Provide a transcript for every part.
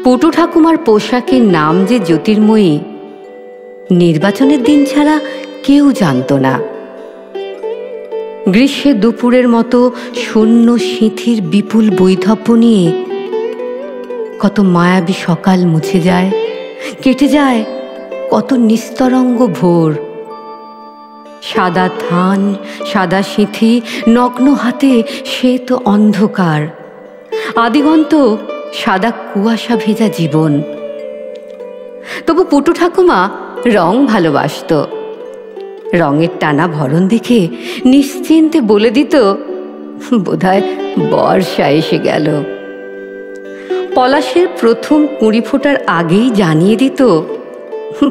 পুটু ঠাকুমার পোশাকের নাম যে জ্যোতির্ময়ী নির্বাচনের দিন ছাড়া কেউ জানত না। গ্রীষ্মের দুপুরের মতো শূন্য সিঁথির বিপুল বৈধব্য নিয়ে কত মায়াবী সকাল মুছে যায়, কেটে যায় কত নিস্তরঙ্গ ভোর। সাদা থান, সাদা সিঁথি, নগ্ন হাতে শ্বেত অন্ধকার, আদিগন্ত সাদা কুয়াশা ভেজা জীবন। তবু পুটু ঠাকুমা রং ভালোবাসত। রঙের টানা ভরণ দেখে নিশ্চিন্তে বলে দিত, বোধহয় বর্ষা এসে গেল। পলাশের প্রথম কুঁড়ি ফোটার আগেই জানিয়ে দিত,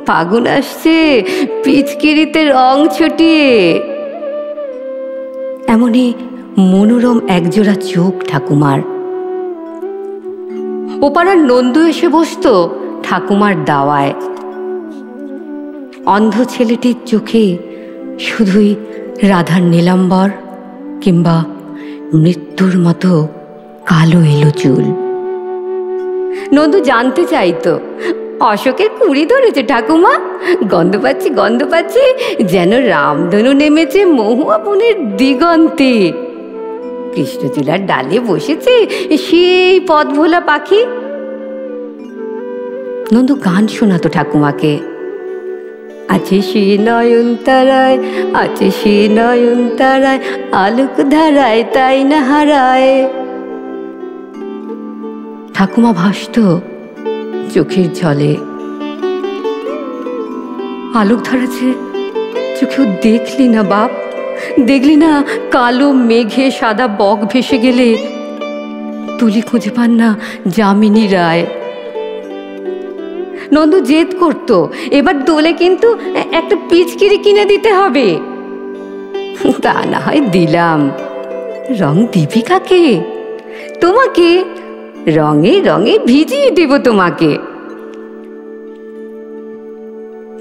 ফাগুন আসছে, পিচকিরিতে রং ছটিয়ে। এমনই মনোরম একজোড়া চোখ ঠাকুমার। ওপাড়ার নন্দু এসে বসত ঠাকুমার দাওয়ায়। অন্ধ ছেলেটির চোখে শুধুই রাধার নীলাম্বর কিংবা মৃত্যুর মতো কালো এলো চুল। নন্দু জানতে চাইতো, অশোকের কুড়ি ধরেছে ঠাকুমা? গন্ধ পাচ্ছি, গন্ধ পাচ্ছি, যেন রামধনু নেমেছে মহুয়া বনের দিগন্তে। কৃষ্ণচূড়ার ডালে বসেছে সেই পথ ভোলা পাখি। নন্দু গান শোনাতো ঠাকুমাকে, আছে সে নয়নতারায়, আছে সে নয়নতারায়, আলোক ধারায় তাই না হারায়। ঠাকুমা ভাসত চোখের জলে। আলোক ধরেছে চোখেও দেখলি না বাপ? দেখলি না কালো মেঘে সাদা বক ভেসে গেলে তুলি খুঁজে পান না যামিনী রায়? নন্দু জেদ করত, এবার দোলে কিন্তু একটা পিচকিরি কিনে দিতে হবে। তা না হয় দিলাম। রং দিবি কাকে? তোমাকে। রঙে রঙে ভিজিয়ে দেব তোমাকে।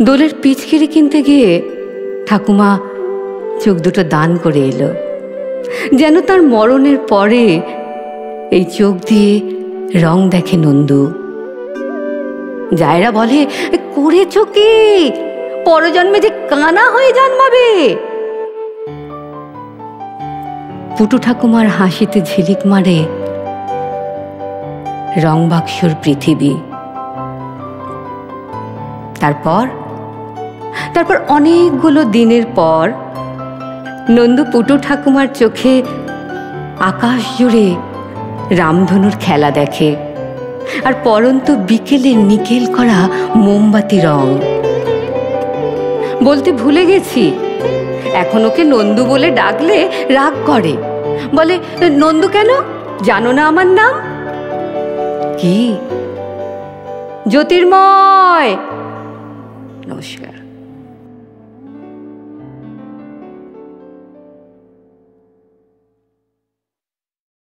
দোলের পিচকিরি কিনতে গিয়ে ঠাকুমা চোখ দুটো দান করে এলো, যেন তার মরণের পরে এই চোখ দিয়ে রং দেখে নন্দু। জায়রা বলে, করেছ কি? পরজন্মে যে কানা হয়ে জন্মাবে। পুটু ঠাকুমার হাসিতে ঝিলিক মারে রং বাক্সর পৃথিবী। তারপর অনেকগুলো দিনের পর নন্দু পুটু ঠাকুমার চোখে আকাশ জুড়ে রামধনুর খেলা দেখে, আর পরন্ত বিকেলে নিকেল করা মোমবাতি রং। বলতে ভুলে গেছি, এখন ওকে নন্দু বলে ডাকলে রাগ করে, বলে, নন্দু কেন? জানো না আমার নাম কি? জ্যোতির্ময়। নমস্কার।